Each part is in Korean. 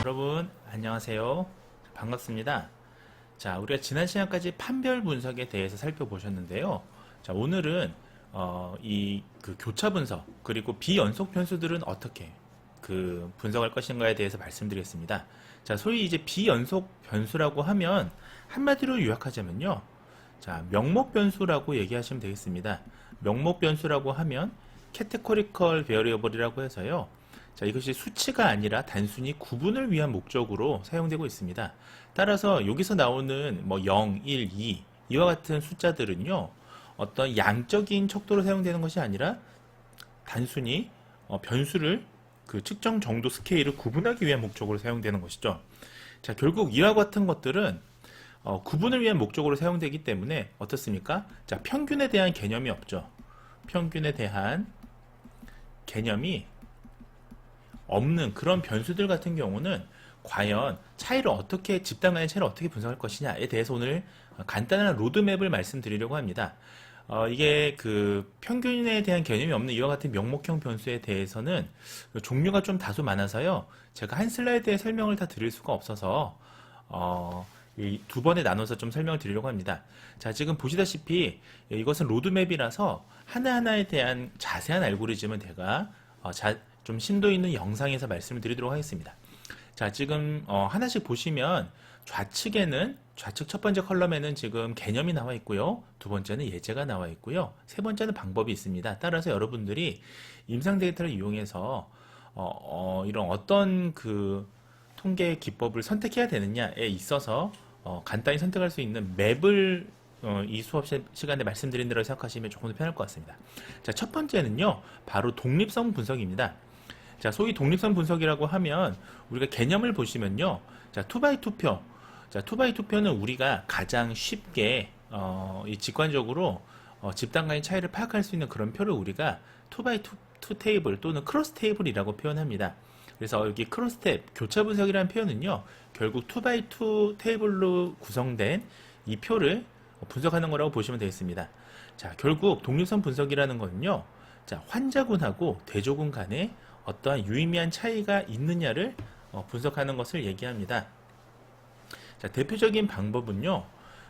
여러분 안녕하세요. 반갑습니다. 자, 우리가 지난 시간까지 판별 분석에 대해서 살펴보셨는데요. 자, 오늘은 이 교차 분석 그리고 비연속 변수들은 어떻게 분석할 것인가에 대해서 말씀드리겠습니다. 자, 소위 이제 비연속 변수라고 하면 한마디로 요약하자면요. 자, 명목 변수라고 얘기하시면 되겠습니다. 명목 변수라고 하면 categorical variable이라고 해서요. 자, 이것이 수치가 아니라 단순히 구분을 위한 목적으로 사용되고 있습니다. 따라서 여기서 나오는 뭐 0, 1, 2 이와 같은 숫자들은요. 어떤 양적인 척도로 사용되는 것이 아니라 단순히 변수를 측정 정도 스케일을 구분하기 위한 목적으로 사용되는 것이죠. 자, 결국 이와 같은 것들은 구분을 위한 목적으로 사용되기 때문에 어떻습니까? 자, 평균에 대한 개념이 없죠. 평균에 대한 개념이 없는 그런 변수들 같은 경우는 과연 집단 간의 차이를 어떻게 분석할 것이냐에 대해서 오늘 간단한 로드맵을 말씀드리려고 합니다. 이게 평균에 대한 개념이 없는 이와 같은 명목형 변수에 대해서는 종류가 좀 다소 많아서요. 제가 한 슬라이드에 설명을 다 드릴 수가 없어서 이 두 번에 나눠서 좀 설명을 드리려고 합니다. 자, 지금 보시다시피 이것은 로드맵이라서 하나하나에 대한 자세한 알고리즘은 제가 좀 심도 있는 영상에서 말씀을 드리도록 하겠습니다. 자, 지금 하나씩 보시면 좌측 첫 번째 컬럼에는 지금 개념이 나와 있고요. 두 번째는 예제가 나와 있고요. 세 번째는 방법이 있습니다. 따라서 여러분들이 임상 데이터를 이용해서 이런 어떤 통계 기법을 선택해야 되느냐에 있어서 간단히 선택할 수 있는 맵을 이 수업 시간에 말씀드린 대로 생각하시면 조금 더 편할 것 같습니다. 자, 첫 번째는요, 바로 독립성 분석입니다. 자, 소위 독립성 분석이라고 하면 우리가 개념을 보시면요, 자, 2x2표. 자, 2x2표는 우리가 가장 쉽게 이 직관적으로 집단 간의 차이를 파악할 수 있는 그런 표를 우리가 2x2 테이블 또는 크로스 테이블이라고 표현합니다. 그래서 여기 크로스 탭, 교차 분석이라는 표현은요, 결국 2x2 테이블로 구성된 이 표를 분석하는 거라고 보시면 되겠습니다. 자, 결국 독립성 분석이라는 거는요, 자, 환자군하고 대조군 간에 어떠한 유의미한 차이가 있느냐를 분석하는 것을 얘기합니다. 자, 대표적인 방법은요,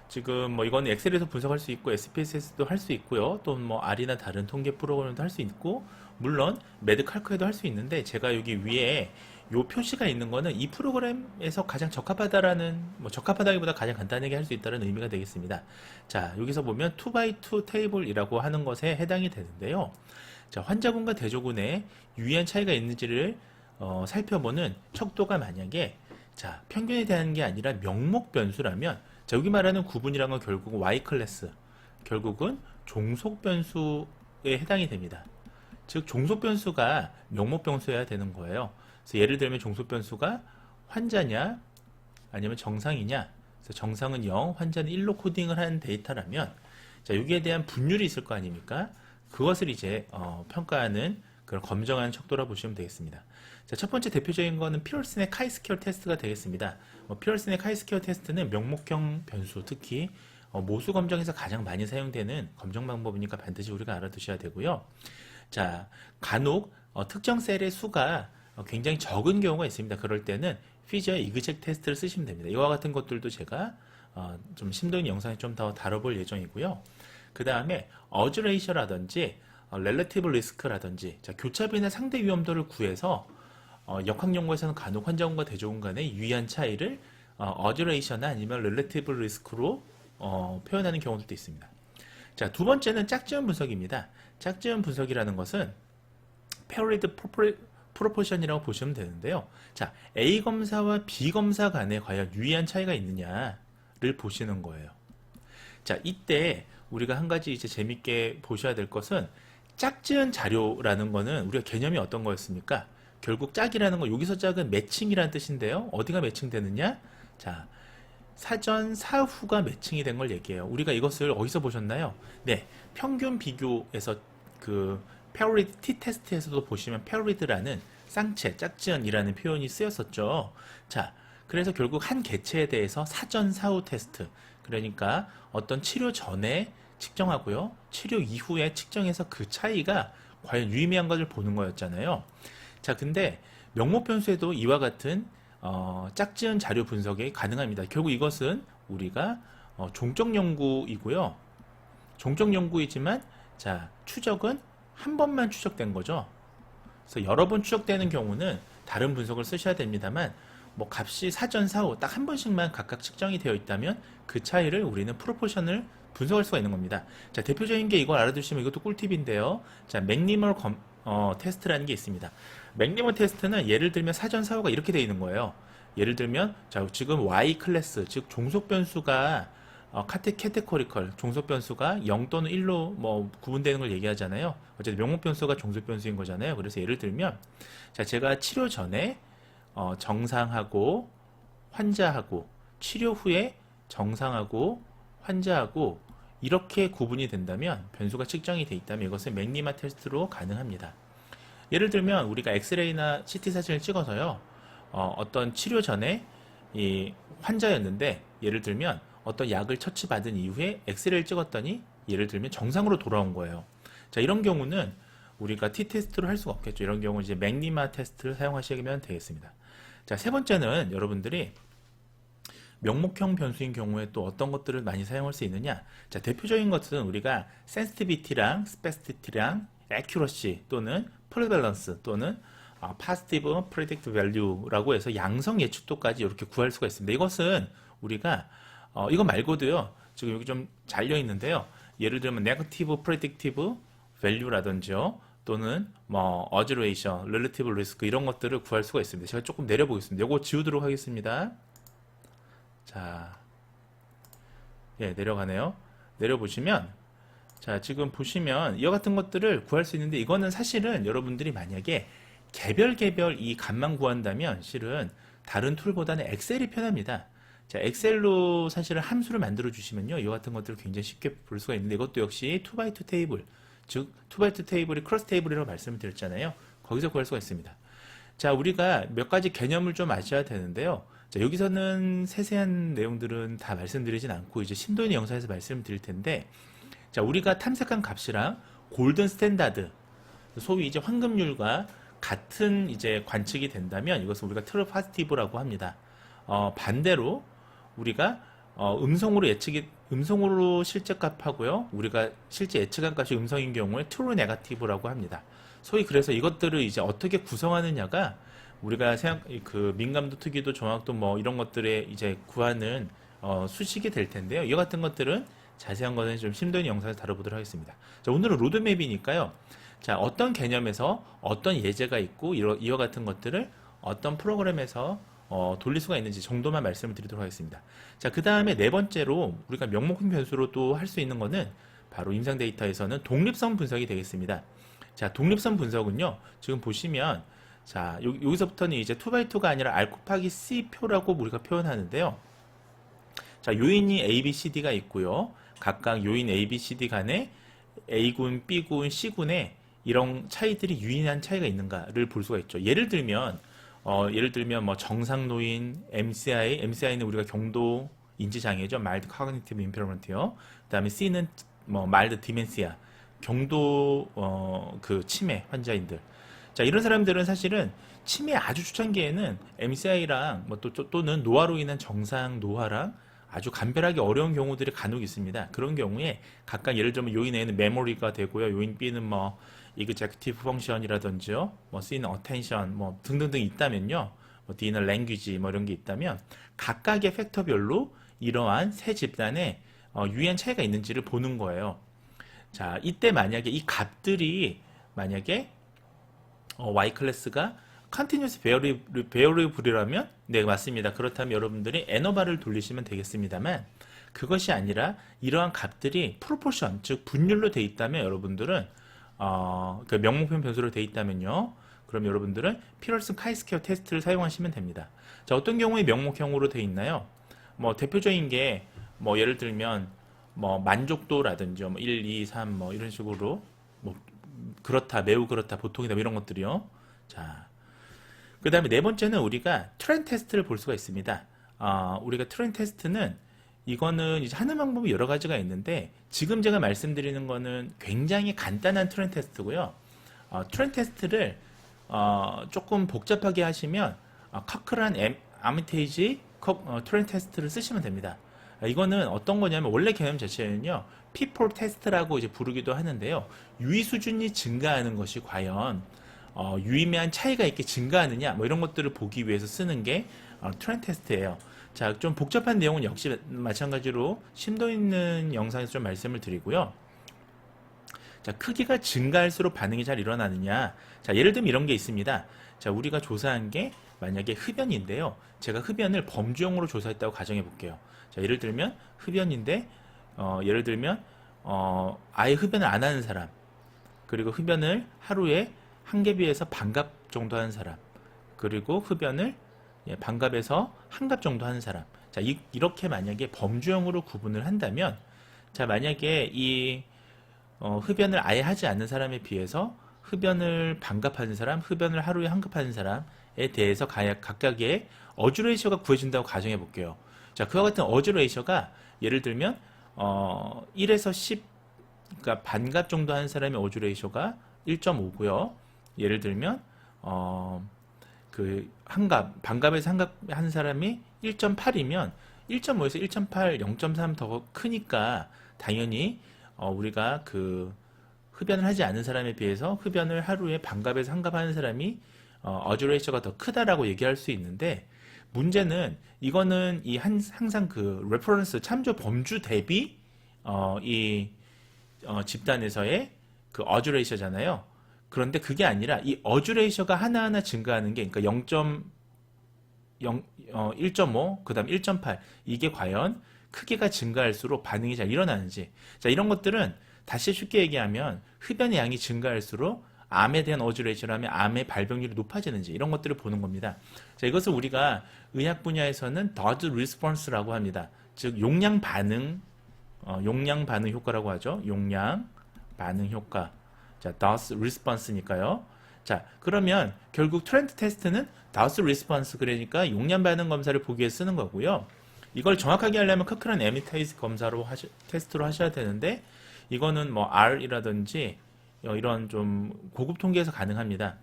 지금 뭐 이건 엑셀에서 분석할 수 있고 SPSS도 할 수 있고요, 또 뭐 R이나 다른 통계 프로그램도 할 수 있고, 물론 매드칼크에도 할 수 있는데 제가 여기 위에 요 표시가 있는 거는 이 프로그램에서 가장 적합하다라는, 적합하다기보다 가장 간단하게 할 수 있다는 의미가 되겠습니다. 자, 여기서 보면 2x2 테이블이라고 하는 것에 해당이 되는데요. 자, 환자군과 대조군에 유의한 차이가 있는지를 살펴보는 척도가 만약에, 자, 평균에 대한 게 아니라 명목 변수라면, 자, 여기 말하는 구분이란 건 결국은 Y 클래스, 결국은 종속 변수에 해당이 됩니다. 즉, 종속 변수가 명목 변수여야 되는 거예요. 그래서 예를 들면 종속 변수가 환자냐 아니면 정상이냐, 그래서 정상은 0, 환자는 1로 코딩을 한 데이터라면, 자, 여기에 대한 분율이 있을 거 아닙니까? 그것을 이제 평가하는 그런 검증하는 척도라 보시면 되겠습니다. 자, 첫 번째 대표적인 거는 피어슨의 카이스퀘어 테스트가 되겠습니다. 피어슨의 카이스퀘어 테스트는 명목형 변수, 특히 모수 검정에서 가장 많이 사용되는 검정 방법이니까 반드시 우리가 알아두셔야 되고요. 자, 간혹 특정 셀의 수가 굉장히 적은 경우가 있습니다. 그럴 때는 피지어 이그젝 테스트를 쓰시면 됩니다. 이와 같은 것들도 제가 좀 심도 있는 영상에 좀 더 다뤄볼 예정이고요. 그 다음에 어즈 레이셔라든지 렐러티브 리스크라든지, 자, 교차비나 상대 위험도를 구해서 역학 연구에서는 간혹 환자군과 대조군 간의 유의한 차이를 어즈 레이셔나 아니면 렐러티브 리스크로 표현하는 경우들도 있습니다. 자, 두 번째는 짝지연 분석입니다. 짝지연 분석이라는 것은 페어리드 프로포션이라고 보시면 되는데요. 자, A 검사와 B 검사 간에 과연 유의한 차이가 있느냐를 보시는 거예요. 자, 이때 우리가 한 가지 이제 재밌게 보셔야 될 것은, 짝지은 자료라는 거는 우리가 개념이 어떤 거였습니까? 결국 짝이라는 거, 여기서 짝은 매칭이라는 뜻인데요. 어디가 매칭되느냐? 자, 사전 사후가 매칭이 된 걸 얘기해요. 우리가 이것을 어디서 보셨나요? 네, 평균 비교에서 페어리드 T 테스트에서도 보시면 페어리드라는 쌍체, 짝지연이라는 표현이 쓰였었죠. 자, 그래서 결국 한 개체에 대해서 사전 사후 테스트, 그러니까 어떤 치료 전에 측정하고요, 치료 이후에 측정해서 그 차이가 과연 유의미한 것을 보는 거였잖아요. 자, 근데 명목 변수에도 이와 같은 짝지은 자료 분석이 가능합니다. 결국 이것은 우리가 종적 연구이고요. 종적 연구이지만 자 추적은 한 번만 추적된 거죠. 그래서 여러 번 추적되는 경우는 다른 분석을 쓰셔야 됩니다만 뭐 값이 사전 사후 딱 한 번씩만 각각 측정이 되어 있다면 그 차이를 우리는 프로포션을 분석할 수가 있는 겁니다. 자 대표적인 게 이걸 알아두시면 이것도 꿀팁인데요. 자 맥니멀 테스트라는 게 있습니다. 맥니멀 테스트는 예를 들면 사전 사후가 이렇게 되어 있는 거예요. 예를 들면 자 지금 Y 클래스 즉 종속 변수가 카테고리컬 종속 변수가 0 또는 1로 뭐 구분되는 걸 얘기하잖아요. 어쨌든 명목 변수가 종속 변수인 거잖아요. 그래서 예를 들면 자 제가 치료 전에 정상하고 환자하고 치료 후에 정상하고 환자하고 이렇게 구분이 된다면 변수가 측정이 돼 있다면 이것은 맥니마 테스트로 가능합니다. 예를 들면 우리가 엑스레이나 CT 사진을 찍어서요. 어떤 치료 전에 이 환자였는데 예를 들면 어떤 약을 처치받은 이후에 엑스레이를 찍었더니 예를 들면 정상으로 돌아온 거예요. 자 이런 경우는 우리가 t-테스트로 할 수가 없겠죠. 이런 경우 이제 맥니마 테스트를 사용하시면 되겠습니다. 자 세 번째는 여러분들이 명목형 변수인 경우에 또 어떤 것들을 많이 사용할 수 있느냐. 자 대표적인 것은 우리가 sensitivity랑 specificity랑 accuracy 또는 prevalence 또는 positive predict value라고 해서 양성 예측도까지 이렇게 구할 수가 있습니다. 이것은 우리가 이거 말고도요. 지금 여기 좀 잘려 있는데요. 예를 들면 negative predictive value라든지요. 또는 뭐 observation, relative risk 이런 것들을 구할 수가 있습니다. 제가 조금 내려보겠습니다. 이거 지우도록 하겠습니다. 자, 예, 내려가네요. 내려보시면 자, 지금 보시면 이와 같은 것들을 구할 수 있는데 이거는 사실은 여러분들이 만약에 개별 이 값만 구한다면 실은 다른 툴보다는 엑셀이 편합니다. 자, 엑셀로 사실은 함수를 만들어 주시면요. 이와 같은 것들을 굉장히 쉽게 볼 수가 있는데 이것도 역시 2x2 테이블, 즉 2x2 테이블이 크로스 테이블이라고 말씀을 드렸잖아요. 거기서 구할 수가 있습니다. 자, 우리가 몇 가지 개념을 좀 아셔야 되는데요. 자, 여기서는 세세한 내용들은 다 말씀드리진 않고 이제 심도 있는 영상에서 말씀을 드릴 텐데 자, 우리가 탐색한 값이랑 골든 스탠다드, 소위 이제 황금률과 같은 이제 관측이 된다면 이것을 우리가 트루 파지티브라고 합니다. 반대로 우리가 음성으로 실제값하고요. 우리가 실제 예측한 값이 음성인 경우에 트루 네거티브라고 합니다. 소위 그래서 이것들을 이제 어떻게 구성하느냐가 우리가 그 민감도, 특이도, 정확도 뭐 이런 것들에 이제 구하는 수식이 될 텐데요. 이와 같은 것들은 자세한 거는 좀 심도 있는 영상에서 다뤄보도록 하겠습니다. 자, 오늘은 로드맵이니까요. 자, 어떤 개념에서 어떤 예제가 있고 이와 같은 것들을 어떤 프로그램에서 돌릴 수가 있는지 정도만 말씀을 드리도록 하겠습니다. 자, 그 다음에 네 번째로 우리가 명목형 변수로 또 할 수 있는 거는 바로 임상 데이터에서는 독립성 분석이 되겠습니다. 자, 독립성 분석은요. 지금 보시면 자, 여기서부터는 이제 2x2가 아니라 R 곱하기 C 표라고 우리가 표현하는데요. 자, 요인이 A, B, C, D가 있고요. 각각 요인 A, B, C, D 간에 A군, B군, C군에 이런 차이들이 유의한 차이가 있는가를 볼 수가 있죠. 예를 들면 뭐 정상 노인, MCI는 우리가 경도 인지 장애죠. mild cognitive impairment요. 그다음에 C는 뭐 mild dementia, 경도 그 치매 환자인들. 자, 이런 사람들은 사실은 치매 아주 초창기에는 MCI랑 뭐 또는 노화로 인한 정상 노화랑 아주 감별하기 어려운 경우들이 간혹 있습니다. 그런 경우에 각각 예를 들면 요인 A는 메모리가 되고요. 요인 B는 뭐 executive function이라든지요. 뭐 C는 attention 뭐 등등등 있다면요. 뭐 D는 language 뭐 이런 게 있다면 각각의 팩터별로 이러한 세 집단에 유의한 차이가 있는지를 보는 거예요. 자, 이때 만약에 이 값들이 만약에 Y 클래스가 Continuous Variable이라면 네, 맞습니다. 그렇다면 여러분들이 N어바를 돌리시면 되겠습니다만 그것이 아니라 이러한 값들이 프로포션, 즉 분율로 돼 있다면 여러분들은 그 명목형 변수로 돼 있다면요. 그럼 여러분들은 피어슨 카이스퀘어 테스트를 사용하시면 됩니다. 자, 어떤 경우에 명목형으로 돼 있나요? 뭐 대표적인 게 뭐 예를 들면 뭐 만족도라든지 뭐 1, 2, 3 뭐 이런 식으로 뭐 그렇다, 매우 그렇다, 보통이다 뭐 이런 것들이요. 자, 그 다음에 네 번째는 우리가 트렌 테스트를 볼 수가 있습니다. 우리가 트렌 테스트는 이거는 이제 하는 방법이 여러 가지가 있는데 지금 제가 말씀드리는 거는 굉장히 간단한 트렌 테스트고요. 트렌 테스트를 조금 복잡하게 하시면 커크란 아미테이지 트렌드 테스트를 쓰시면 됩니다. 이거는 어떤 거냐면 원래 개념 자체는요, people 테스트라고 이제 부르기도 하는데요. 유의 수준이 증가하는 것이 과연 유의미한 차이가 있게 증가하느냐, 뭐 이런 것들을 보기 위해서 쓰는 게 트렌드 테스트예요. 자, 좀 복잡한 내용은 역시 마찬가지로 심도 있는 영상에서 좀 말씀을 드리고요. 자, 크기가 증가할수록 반응이 잘 일어나느냐. 자, 예를 들면 이런 게 있습니다. 자, 우리가 조사한 게 만약에 흡연인데요. 제가 흡연을 범주용으로 조사했다고 가정해 볼게요. 자, 예를 들면 흡연인데, 예를 들면, 아예 흡연을 안 하는 사람, 그리고 흡연을 하루에 한 갭에서 반갑 정도 하는 사람, 그리고 흡연을 반갑에서 한 갑 정도 하는 사람. 자, 이렇게 만약에 범주용으로 구분을 한다면, 자, 만약에 이 흡연을 아예 하지 않는 사람에 비해서 흡연을 반갑하는 사람, 흡연을 하루에 한 컵 하는 사람에 대해서 각각의 어주 레이셔가 구해진다고 가정해 볼게요. 자, 그와 같은 어주 레이셔가 예를 들면 1에서 10, 그러니까 반갑 정도 하는 사람의 어주 레이셔가 1.5고요. 예를 들면 그 한갑, 반갑에서 한갑 하는 사람이 1.8이면 1.5에서 1.8, 0.3 더 크니까 당연히 우리가 그 흡연을 하지 않는 사람에 비해서 흡연을 하루에 반갑에서 한갑 하는 사람이 어쥬레이셔가 더 크다라고 얘기할 수 있는데, 문제는 이거는 항상 그 레퍼런스 참조 범주 대비 이 집단에서의 그 어쥬레이셔잖아요. 그런데 그게 아니라 이 어쥬레이셔가 하나하나 증가하는 게, 그러니까 1.5, 그 다음 1.8, 이게 과연 크기가 증가할수록 반응이 잘 일어나는지. 자, 이런 것들은 다시 쉽게 얘기하면 흡연의 양이 증가할수록 암에 대한 어쥬레이션하면 암의 발병률이 높아지는지, 이런 것들을 보는 겁니다. 자, 이것을 우리가 의학 분야에서는 dose response라고 합니다. 즉 용량 반응 효과라고 하죠. 용량 반응 효과. 자, dose response니까요. 자, 그러면 결국 트렌드 테스트는 dose response, 그러니까 용량 반응 검사를 보기 위해 쓰는 거고요. 이걸 정확하게 하려면 커크란 에미테이즈 검사로 테스트로 하셔야 되는데, 이거는 뭐 R이라든지 이런 좀 고급 통계에서 가능합니다.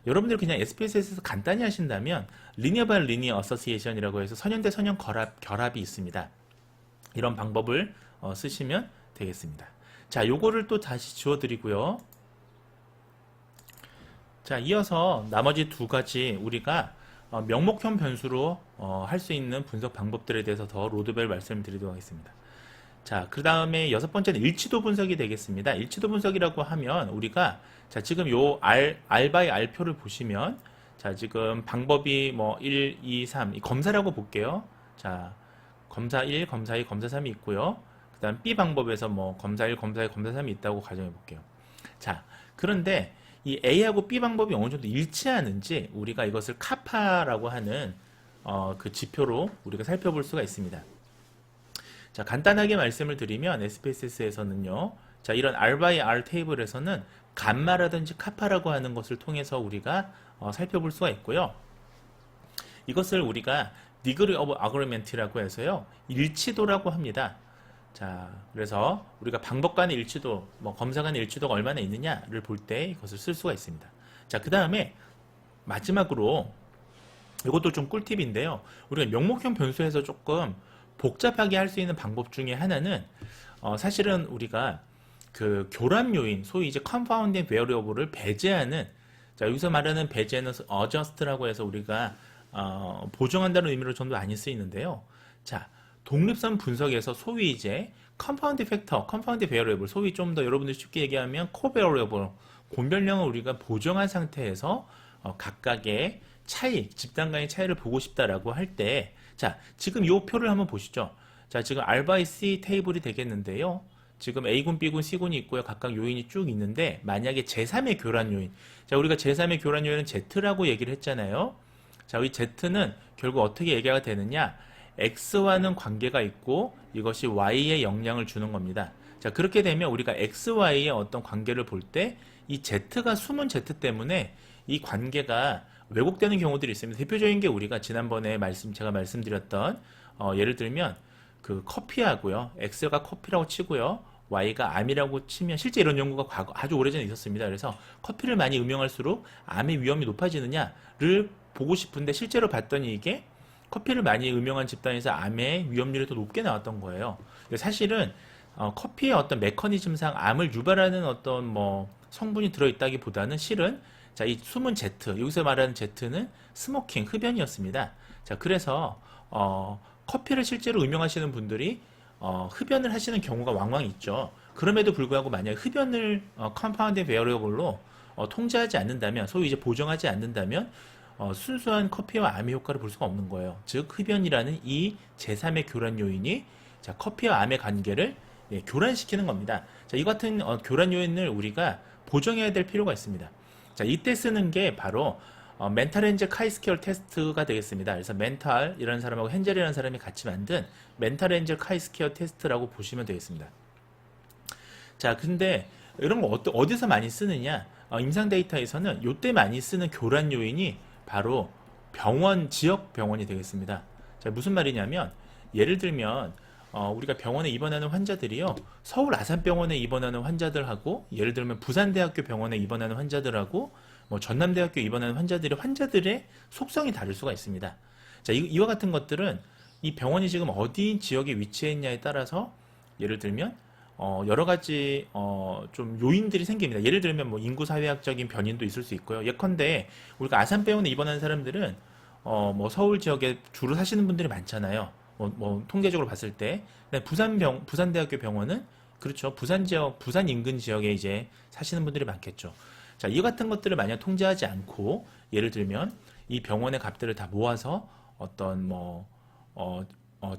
여러분들 그냥 SPSS에서 간단히 하신다면 리니어 바이 리니어 어서시에이션이라고 해서 선형 대 선형 결합이 있습니다. 이런 방법을 쓰시면 되겠습니다. 자, 요거를 또 다시 지워드리고요. 자, 이어서 나머지 두 가지 우리가 명목형 변수로 할 수 있는 분석 방법들에 대해서 더 로드벨 말씀을 드리도록 하겠습니다. 자, 그 다음에 여섯 번째는 일치도 분석이 되겠습니다. 일치도 분석이라고 하면 우리가, 자, 지금 요 R 바이 R표를 보시면, 자, 지금 방법이 뭐 1, 2, 3 검사라고 볼게요. 자, 검사 1, 검사 2, 검사 3이 있고요. 그 다음 B 방법에서 뭐 검사 1, 검사 2, 검사 3이 있다고 가정해 볼게요. 자, 그런데 이 A하고 B 방법이 어느 정도 일치하는지 우리가 이것을 카파라고 하는 그 지표로 우리가 살펴볼 수가 있습니다. 자, 간단하게 말씀을 드리면 SPSS에서는요, 자, 이런 R by R 테이블에서는 감마라든지 카파라고 하는 것을 통해서 우리가 살펴볼 수가 있고요. 이것을 우리가 degree of agreement라고 해서요, 일치도라고 합니다. 자, 그래서 우리가 방법 간의 일치도, 뭐 검사 간의 일치도가 얼마나 있느냐를 볼 때 이것을 쓸 수가 있습니다. 자, 그 다음에 마지막으로 이것도 좀 꿀팁인데요. 우리가 명목형 변수에서 조금 복잡하게 할 수 있는 방법 중에 하나는 사실은 우리가 그 교란 요인, 소위 이제 confounding variable을 배제하는, 자, 여기서 말하는 배제는 adjust라고 해서 우리가 보정한다는 의미로 좀 더 많이 쓰이는데요. 자, 독립선 분석에서 소위 이제 confounding factor, confounding variable, 소위 좀 더 여러분들 쉽게 얘기하면 covariable, 곤별령을 우리가 보정한 상태에서 각각의 차이, 집단 간의 차이를 보고 싶다라고 할 때, 자, 지금 이 표를 한번 보시죠. 자, 지금 R by C 테이블이 되겠는데요. 지금 A군, B군, C군이 있고요. 각각 요인이 쭉 있는데, 만약에 제3의 교란 요인. 자, 우리가 제3의 교란 요인은 Z라고 얘기를 했잖아요. 자, 이 Z는 결국 어떻게 얘기가 되느냐? X와는 관계가 있고, 이것이 Y에 영향을 주는 겁니다. 자, 그렇게 되면 우리가 X, Y의 어떤 관계를 볼 때, 이 Z가 숨은 Z 때문에 이 관계가 왜곡되는 경우들이 있습니다. 대표적인 게 우리가 지난번에 제가 말씀드렸던 예를 들면 그 커피하고요, X가 커피라고 치고요, Y가 암이라고 치면 실제 이런 연구가 아주 오래전에 있었습니다. 그래서 커피를 많이 음용할수록 암의 위험이 높아지느냐를 보고 싶은데 실제로 봤더니 이게 커피를 많이 음용한 집단에서 암의 위험률이 더 높게 나왔던 거예요. 근데 사실은 커피의 어떤 메커니즘상 암을 유발하는 어떤 뭐 성분이 들어있다기보다는 실은 자, 이 숨은 Z, 여기서 말하는 Z는 스모킹, 흡연이었습니다. 자, 그래서 커피를 실제로 음용하시는 분들이 흡연을 하시는 경우가 왕왕 있죠. 그럼에도 불구하고 만약 흡연을 컴파운드 베어러블로 통제하지 않는다면, 소위 이제 보정하지 않는다면 순수한 커피와 암의 효과를 볼 수가 없는 거예요. 즉 흡연이라는 이 제3의 교란 요인이 자, 커피와 암의 관계를 교란시키는 겁니다. 자, 이 같은 교란 요인을 우리가 보정해야 될 필요가 있습니다. 자, 이때 쓰는 게 바로 멘탈 엔젤 카이스케어 테스트가 되겠습니다. 그래서 멘탈이라는 사람하고 헨젤이라는 사람이 같이 만든 멘탈 엔젤 카이스케어 테스트라고 보시면 되겠습니다. 자, 근데 이런 거 어디서 많이 쓰느냐? 임상 데이터에서는 이때 많이 쓰는 교란 요인이 바로 병원, 지역 병원이 되겠습니다. 자, 무슨 말이냐면 예를 들면 우리가 병원에 입원하는 환자들이요, 서울 아산병원에 입원하는 환자들하고 예를 들면 부산대학교 병원에 입원하는 환자들하고 뭐 전남대학교 입원하는 환자들의 속성이 다를 수가 있습니다. 자, 이와 같은 것들은 이 병원이 지금 어디 지역에 위치해 있냐에 따라서 예를 들면 여러 가지 좀 요인들이 생깁니다. 예를 들면 뭐 인구 사회학적인 변인도 있을 수 있고요. 예컨대 우리가 아산병원에 입원하는 사람들은 뭐 서울 지역에 주로 사시는 분들이 많잖아요. 뭐 통계적으로 봤을 때. 근데 부산대학교 병원은 그렇죠. 부산 지역, 부산 인근 지역에 이제 사시는 분들이 많겠죠. 자, 이 같은 것들을 만약 통제하지 않고 예를 들면 이 병원의 값들을 다 모아서 어떤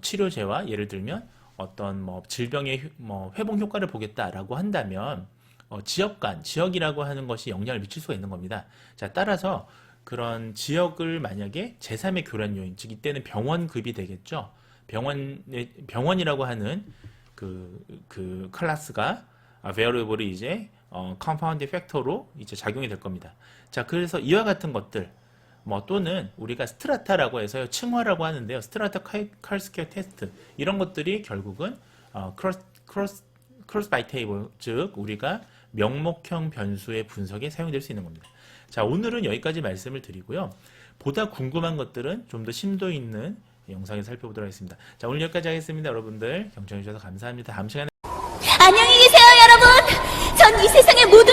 치료제와 예를 들면 어떤 뭐 질병의 회복 효과를 보겠다라고 한다면 지역이라고 하는 것이 영향을 미칠 수가 있는 겁니다. 자, 따라서 그런 지역을 만약에 제3의 교란 요인, 즉 이때는 병원급이 되겠죠. 병원이라고 하는 그 클래스가 variable이 이제 compound 팩터로 이제 작용이 될 겁니다. 자, 그래서 이와 같은 것들 또는 우리가 스트라타라고 해서 층화라고 하는데요. 스트라타 칼스케어 테스트 이런 것들이 결국은 크로스 바이 테이블, 즉 우리가 명목형 변수의 분석에 사용될 수 있는 겁니다. 자, 오늘은 여기까지 말씀을 드리고요. 보다 궁금한 것들은 좀 더 심도 있는 영상에서 살펴보도록 하겠습니다. 자, 오늘 여기까지 하겠습니다. 여러분들 경청해 주셔서 감사합니다. 다음 시간에 안녕히 계세요, 여러분. 전 이 세상의 모든